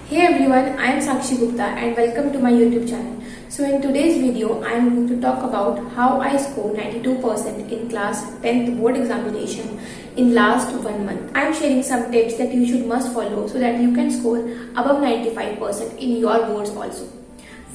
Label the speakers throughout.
Speaker 1: Hey everyone, I am Sakshi Gupta and welcome to my YouTube channel. So in today's video, I am going to talk about how I scored 92% in class 10th board examination in last 1 month. I am sharing some tips that you should must follow so that you can score above 95% in your boards also.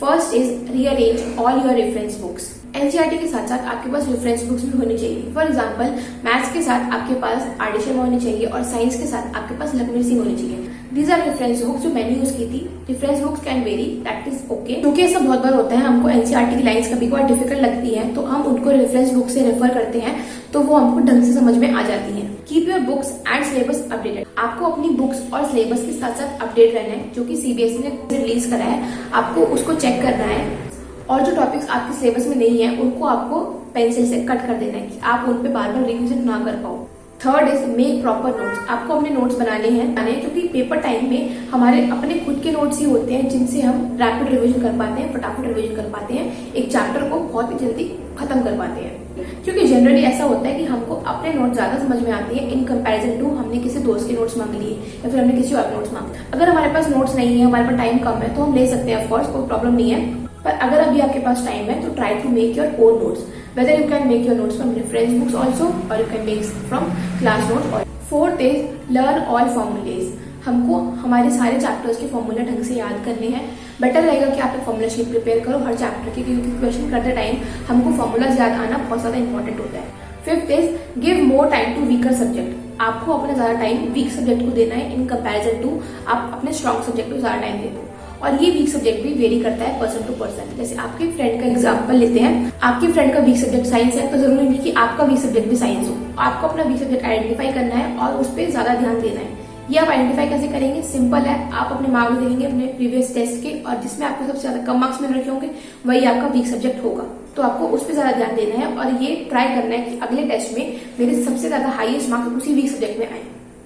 Speaker 1: First is rearrange all your reference books. NCERT के साथ साथ आपके पास reference books भी होनी चाहिए। For example maths के साथ आपके पास आर्डिशन होनी चाहिए और साइंस के साथ आपके पास लखनऊ सिंह होनी चाहिए। दीज आर रेफरेंस बुक्स जो मैंने यूज की थी। Reference books can very, that is okay. क्योंकि ऐसा बहुत बार होता है हमको एनसीईआरटी की लाइन्स कभी कभार डिफिकल्ट लगती है तो हम उनको रेफरेंस बुक से रेफर करते हैं तो वो हमको ढंग से समझ में आ जाती है। Keep your books and syllabus updated. आपको अपनी बुक्स और सिलेबस के साथ साथ अपडेट रहना है। जो कि सीबीएसई ने रिलीज करा है आपको उसको चेक करना है और जो टॉपिक्स आपके सिलेबस में नहीं है उनको आपको पेंसिल से कट कर देना है कि आप उन पे बार बार रिविजन ना कर पाओ। Third is make proper notes. आपको अपने नोट्स बनाने हैं क्योंकि पेपर टाइम में हमारे अपने खुद के नोट्स ही होते हैं जिनसे हम रैपिड रिवीजन कर पाते हैं, फटाफट रिवीजन कर पाते हैं, एक चैप्टर को बहुत ही जल्दी खत्म कर पाते हैं। क्योंकि जनरली ऐसा होता है कि हमको अपने नोट्स ज्यादा समझ में आते हैं इन कंपैरिजन टू हमने किसी दोस्त के नोट्स मांग लिए या फिर हमने किसी और नोट्स मांगे। अगर हमारे पास नोट्स नहीं है, हमारे पास टाइम कम है तो हम ले सकते हैं, ऑफकोर्स कोई प्रॉब्लम नहीं है। पर अगर अभी आपके पास टाइम है तो try to make your own notes. Whether you can make your notes from reference books also और you can make from class notes. Fourth is learn all formulae. हमको हमारे सारे चैप्टर्स के फॉर्मूला ढंग से याद करने हैं। बेटर रहेगा कि आप एक फॉर्मूला शीट प्रिपेयर करो हर चैप्टर की, क्योंकि क्वेश्चन करते टाइम हमको फॉर्मूलाज याद आना बहुत ज्यादा इंपॉर्टेंट होता है। Fifth is give more time to weaker subject. आपको अपना ज्यादा टाइम वीक सब्जेक्ट को देना है इन कंपैरिजन टू आप अपने स्ट्रॉन्ग सब्जेक्ट को ज्यादा टाइम देते हो। और ये वीक सब्जेक्ट भी वेरी करता है पर्सन टू पर्सन। जैसे आपके फ्रेंड का एग्जांपल लेते हैं, आपके फ्रेंड का वीक सब्जेक्ट साइंस है तो जरूरी नहीं कि आपका वीक सब्जेक्ट भी साइंस हो। आपको अपना वीक सब्जेक्ट आइडेंटिफाई करना है और उस पर ज्यादा ध्यान देना है। ये आप आइडेंटिफाई कैसे करेंगे? सिंपल है, आप अपने मार्क्स देखेंगे अपने प्रीवियस टेस्ट के और जिसमें आपको सबसे ज्यादा कम मार्क्स मिल रखे होंगे वही आपका वीक सब्जेक्ट होगा। तो आपको उस पर ज्यादा ध्यान देना है और ये ट्राई करना है कि अगले टेस्ट में मेरे सबसे ज्यादा हाईएस्ट मार्क्स उसी वीक सब्जेक्ट में आए।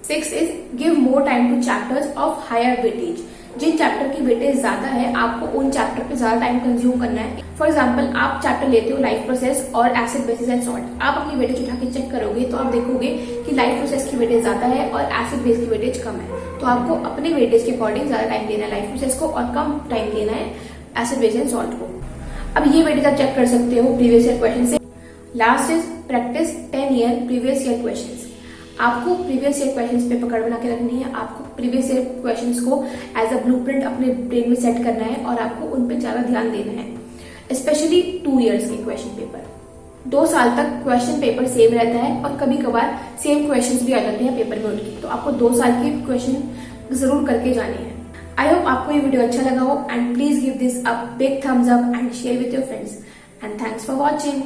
Speaker 1: Six is give more time to chapters of higher weightage. जिन चैप्टर की वेटेज ज्यादा है आपको उन चैप्टर पे ज्यादा टाइम कंज्यूम करना है। फॉर एग्जांपल आप चैप्टर लेते हो लाइफ प्रोसेस और एसिड बेसिस एंड सॉल्ट। आप अपनी वेटेज उठा के चेक करोगे तो आप देखोगे कि लाइफ प्रोसेस की वेटेज ज्यादा है और एसिड बेस की वेटेज कम है। तो आपको अपने वेटेज के अकॉर्डिंग ज्यादा टाइम देना है लाइफ प्रोसेस को और कम टाइम देना है एसिड बेस एंड सॉल्ट को। अब ये वेटेज आप चेक कर सकते हो प्रीवियस ईयर क्वेश्चन से। Last is practice 10 year previous year question. आपको प्रीवियस ईयर क्वेश्चंस पे पकड़ बना के रखनी है। आपको प्रीवियस ईयर क्वेश्चंस को एज अ ब्लूप्रिंट अपने ब्रेन में सेट करना है और आपको उन पे ज्यादा ध्यान देना है। स्पेशली 2 इयर्स के क्वेश्चन पेपर। 2 साल तक क्वेश्चन पेपर सेम रहता है और कभी कभार सेम क्वेश्चंस भी आ जाते हैं पेपर में उनके, तो आपको 2 साल के क्वेश्चन जरूर करके जाने हैं। आई होप आपको ये वीडियो अच्छा लगा हो and please give this a big thumbs up and share with your friends and thanks for watching.